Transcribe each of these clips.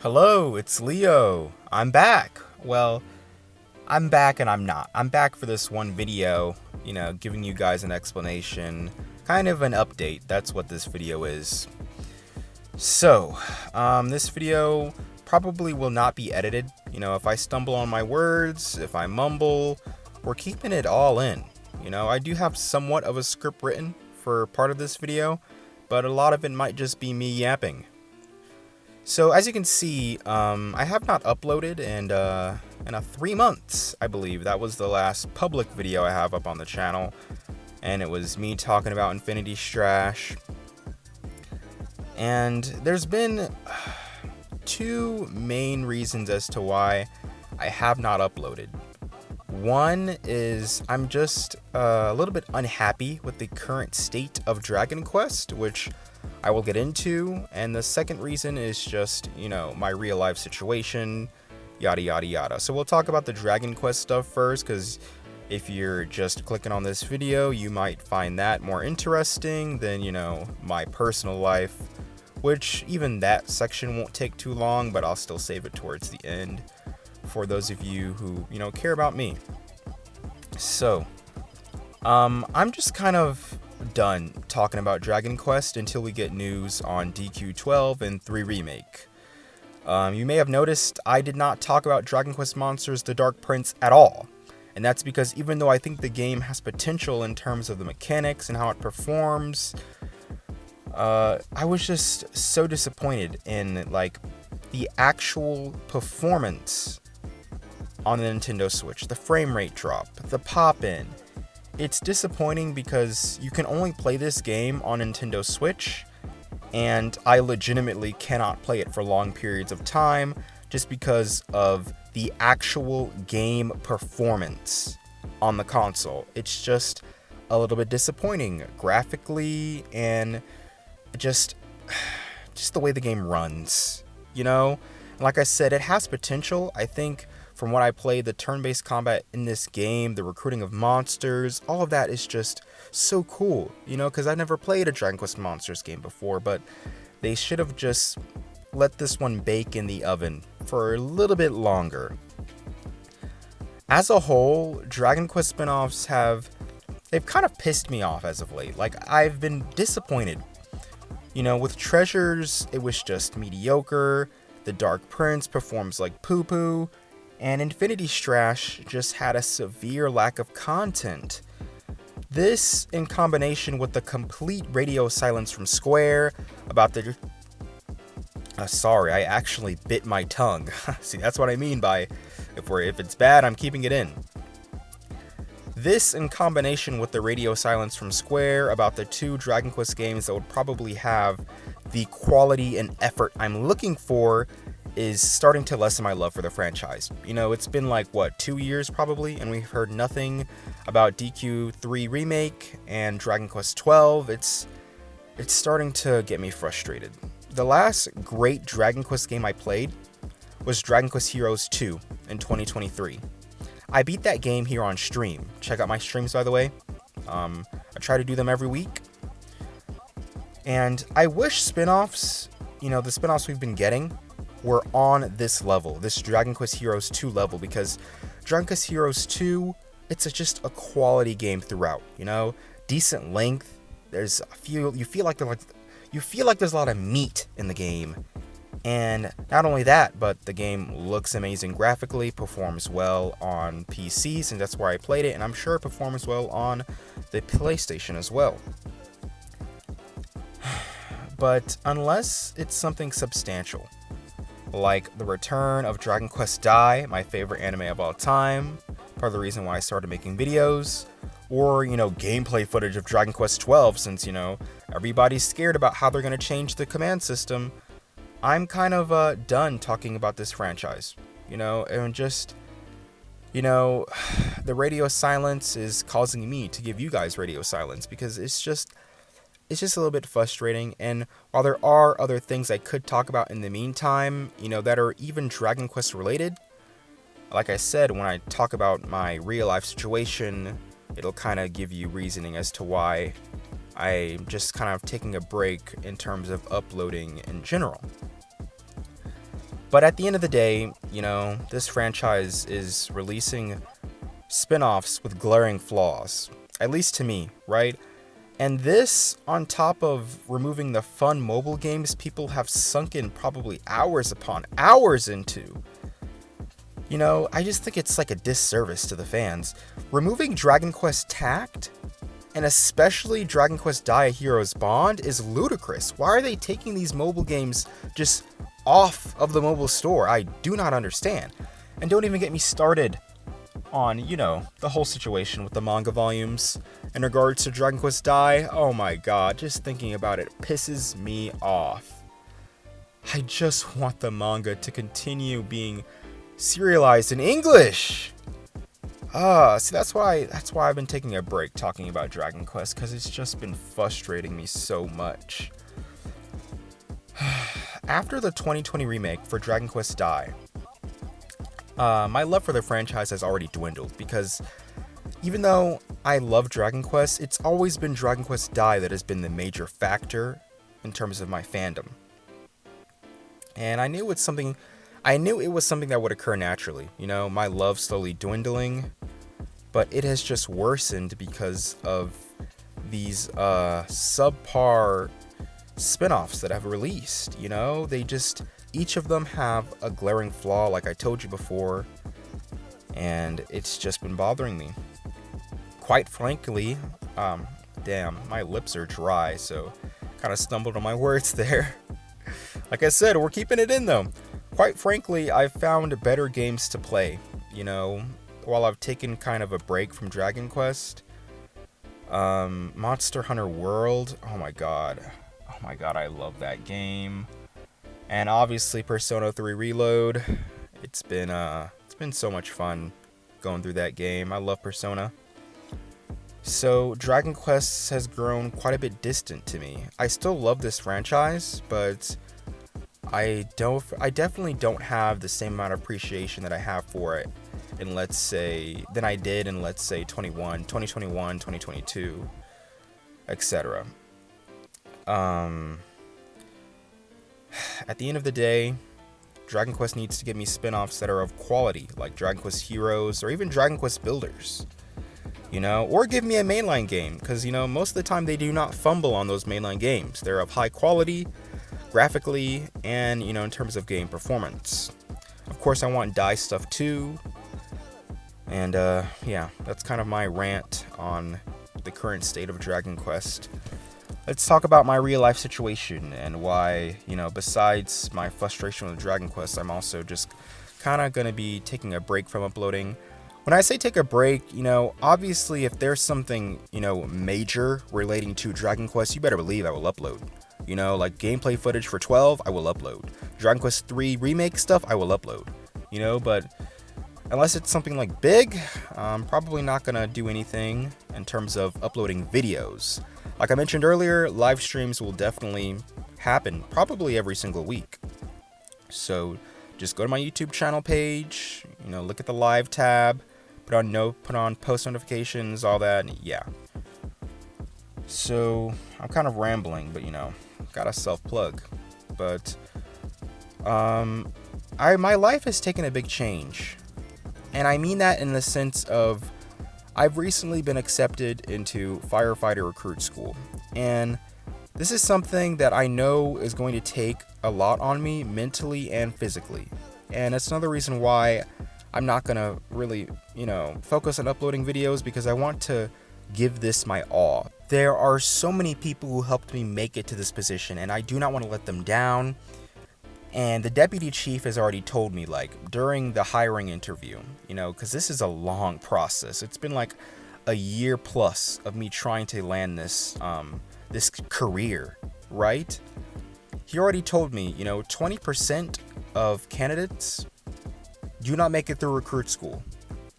Hello, it's Leo. I'm back. Well, I'm back and I'm not. I'm back for this one video, giving you guys an explanation, kind of an update. That's what this video is. So, this video probably will not be edited. If I stumble on my words, if I mumble, we're keeping it all in. I do have somewhat of a script written for part of this video, but a lot of it might just be me yapping. So as you can see, I have not uploaded in 3 months, I believe. That was the last public video I have up on the channel, and it was me talking about Infinity Strash. And there's been two main reasons as to why I have not uploaded. One is I'm just a little bit unhappy with the current state of Dragon Quest, which I will get into, and the second reason is just, my real life situation, yada yada yada. So we'll talk about the Dragon Quest stuff first, because if you're just clicking on this video, you might find that more interesting than, my personal life, which even that section won't take too long, but I'll still save it towards the end for those of you who, care about me. So, I'm just kind of done talking about Dragon Quest until we get news on DQ12 and 3 Remake. You may have noticed I did not talk about Dragon Quest Monsters The Dark Prince at all. And that's because even though I think the game has potential in terms of the mechanics and how it performs, I was just so disappointed in the actual performance on the Nintendo Switch. The frame rate drop, the pop-in. It's disappointing because you can only play this game on Nintendo Switch, and I legitimately cannot play it for long periods of time just because of the actual game performance on the console. It's just a little bit disappointing graphically and just the way the game runs, Like I said, it has potential. I think from what I played, the turn-based combat in this game, the recruiting of monsters, all of that is just so cool, because I never played a Dragon Quest Monsters game before, but they should have just let this one bake in the oven for a little bit longer. As a whole, Dragon Quest spin-offs they've kind of pissed me off as of late. I've been disappointed. With Treasures, it was just mediocre, The Dark Prince performs like poo-poo, and Infinity Strash just had a severe lack of content. This, in combination with the complete radio silence from Square about the... sorry, I actually bit my tongue. See, that's what I mean by, if it's bad, I'm keeping it in. This, in combination with the radio silence from Square about the 2 Dragon Quest games that would probably have the quality and effort I'm looking for, is starting to lessen my love for the franchise. It's been 2 years probably, and we've heard nothing about DQ3 Remake and Dragon Quest 12. It's starting to get me frustrated. The last great Dragon Quest game I played was Dragon Quest Heroes 2 in 2023. I beat that game here on stream. Check out my streams, by the way. I try to do them every week. And I wish spin-offs, the spin-offs we've been getting, were on this level, this Dragon Quest Heroes 2 level, because Dragon Quest Heroes 2, it's just a quality game throughout, decent length. There's you feel like there's a lot of meat in the game, and not only that, but the game looks amazing graphically, performs well on PC, since that's where I played it, and I'm sure it performs well on the PlayStation as well. But unless it's something substantial, like the return of Dragon Quest Dai, my favorite anime of all time, part of the reason why I started making videos, or, gameplay footage of Dragon Quest 12, since, everybody's scared about how they're going to change the command system, I'm kind of done talking about this franchise, and just, the radio silence is causing me to give you guys radio silence, because it's just a little bit frustrating. And while there are other things I could talk about in the meantime, that are even Dragon Quest related, like I said, when I talk about my real life situation, it'll kind of give you reasoning as to why I'm just kind of taking a break in terms of uploading in general. But at the end of the day, this franchise is releasing spin-offs with glaring flaws, at least to me, right? And this, on top of removing the fun mobile games people have sunk in probably hours upon hours into, I just think it's like a disservice to the fans. Removing Dragon Quest Tact, and especially Dragon Quest Dai: A Hero's Bond, is ludicrous. Why are they taking these mobile games just off of the mobile store? I do not understand. And don't even get me started on, the whole situation with the manga volumes in regards to Dragon Quest Dai. Oh my god, just thinking about it pisses me off. I just want the manga to continue being serialized in English. See, that's why I've been taking a break talking about Dragon Quest, because it's just been frustrating me so much. After the 2020 remake for Dragon Quest Dai, my love for the franchise has already dwindled, because even though I love Dragon Quest, it's always been Dragon Quest Dai that has been the major factor in terms of my fandom. And I knew it was something that would occur naturally, my love slowly dwindling, but it has just worsened because of these subpar spin-offs that have released. Each of them have a glaring flaw, like I told you before, and it's just been bothering me. Quite frankly, damn, my lips are dry, so kind of stumbled on my words there. Like I said, we're keeping it in though. Quite frankly, I've found better games to play, while I've taken kind of a break from Dragon Quest. Monster Hunter World, oh my god, I love that game. And obviously Persona 3 Reload. It's been so much fun going through that game. I love Persona. So Dragon Quest has grown quite a bit distant to me. I still love this franchise, but I definitely don't have the same amount of appreciation that I have for it than I did in 2021, 2022, etc. At the end of the day, Dragon Quest needs to give me spin-offs that are of quality, like Dragon Quest Heroes or even Dragon Quest Builders. Or give me a mainline game, because, most of the time they do not fumble on those mainline games. They're of high quality, graphically, and, in terms of game performance. Of course, I want Dai stuff too. And, yeah, that's kind of my rant on the current state of Dragon Quest. Let's talk about my real life situation and why, besides my frustration with Dragon Quest, I'm also just kind of going to be taking a break from uploading. When I say take a break, obviously if there's something, major relating to Dragon Quest, you better believe I will upload. Like gameplay footage for 12, I will upload. Dragon Quest 3 remake stuff, I will upload. But unless it's something like big, I'm probably not going to do anything in terms of uploading videos. Like I mentioned earlier, live streams will definitely happen probably every single week. So just go to my YouTube channel page, look at the live tab, put on post notifications, all that, and yeah. So I'm kind of rambling, but gotta self-plug. But my life has taken a big change. And I mean that in the sense of I've recently been accepted into firefighter recruit school, and this is something that I know is going to take a lot on me mentally and physically, and it's another reason why I'm not gonna really, focus on uploading videos, because I want to give this my all. There are so many people who helped me make it to this position, and I do not want to let them down. And the deputy chief has already told me, during the hiring interview, because this is a long process. It's been like a year plus of me trying to land this career, right? He already told me, 20% of candidates do not make it through recruit school.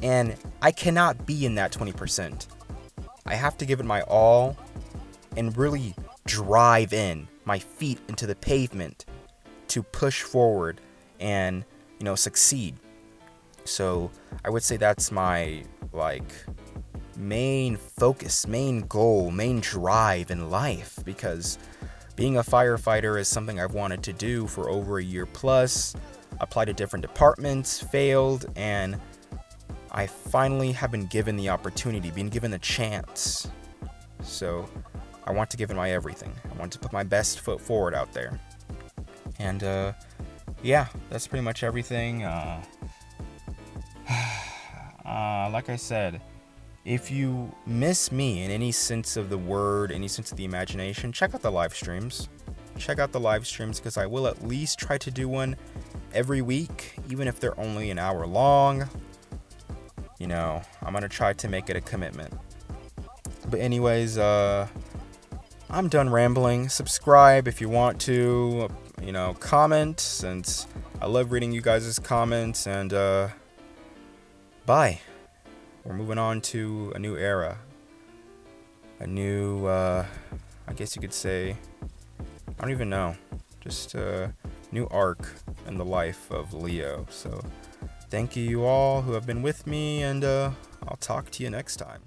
And I cannot be in that 20%. I have to give it my all and really drive in my feet into the pavement to push forward and, succeed. So I would say that's my, main focus, main goal, main drive in life, because being a firefighter is something I've wanted to do for over a year plus. applied to different departments, failed, and I finally have been given the opportunity, been given the chance. So I want to give it my everything. I want to put my best foot forward out there. And yeah, that's pretty much everything. Like I said, if you miss me in any sense of the word, any sense of the imagination, check out the live streams. Check out the live streams, because I will at least try to do one every week, even if they're only an hour long. You know, I'm going to try to make it a commitment. But anyways, I'm done rambling. Subscribe if you want to. You know, comment, since I love reading you guys' comments. And bye. We're moving on to a new era. A new, I guess you could say, I don't even know. Just a new arc in the life of Leo. So thank you all who have been with me, and I'll talk to you next time.